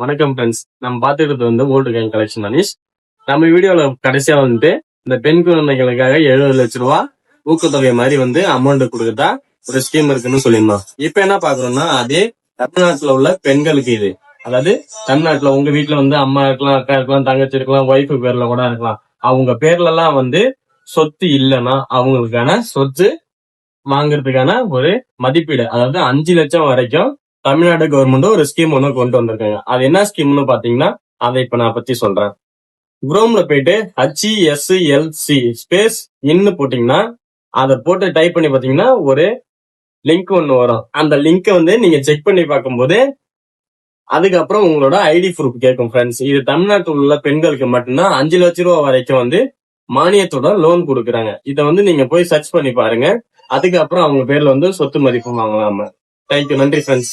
வணக்கம் ஃப்ரெண்ட்ஸ். நம்ம பார்த்துக்கிறது ஓல்டு காயின் கலெக்ஷன் அனீஷ். நம்ம வீடியோல கடைசியா இந்த பெண் குழந்தைகளுக்காக 70 லட்சம் ரூபாய் ஊக்கத்தொகை மாதிரி அமௌண்ட் கொடுக்கறதா ஒரு ஸ்கீம் இருக்குன்னு சொல்லியிருந்தோம். இப்ப என்ன பாக்குறோம்னா அதே தமிழ்நாட்டுல உள்ள பெண்களுக்கு இது. அதாவது தமிழ்நாட்டுல உங்க வீட்டுல அம்மா இருக்கலாம், அக்கா இருக்கலாம், தங்கச்சி இருக்கலாம், ஒய்ஃபு பேர்ல கூட இருக்கலாம். அவங்க பேர்ல எல்லாம் சொத்து இல்லைன்னா அவங்களுக்கான சொத்து வாங்குறதுக்கான ஒரு மதிப்பீடு, அதாவது 5 லட்சம் வரைக்கும் தமிழ்நாடு கவர்மெண்ட் ஒரு ஸ்கீம் ஒண்ணு கொண்டு வந்திருக்காங்க. அது என்ன ஸ்கீம்னு பாத்தீங்கன்னா அதை இப்ப நான் பத்தி சொல்றேன். குரோம்ல போயிட்டு HESLC ஸ்பேஸ் இன்னு போட்டீங்கன்னா அதை போட்டு டைப் பண்ணி பாத்தீங்கன்னா ஒரு லிங்க் ஒண்ணு வரும். அந்த லிங்க் நீங்க செக் பண்ணி பார்க்கும்போது அதுக்கப்புறம் உங்களோட ஐடி ப்ரூஃப் கேட்கும் ஃப்ரெண்ட்ஸ். இது தமிழ்நாட்டில் உள்ள பெண்களுக்கு மட்டும்தான் 5 லட்சம் ரூபாய் வரைக்கும் மானியத்தோட லோன் கொடுக்குறாங்க. இதை நீங்க போய் சர்ச் பண்ணி பாருங்க. அதுக்கப்புறம் அவங்க பேர்ல சொத்து மதிப்பு வாங்கலாம். தேங்க்யூ, நன்றி ஃப்ரெண்ட்ஸ்.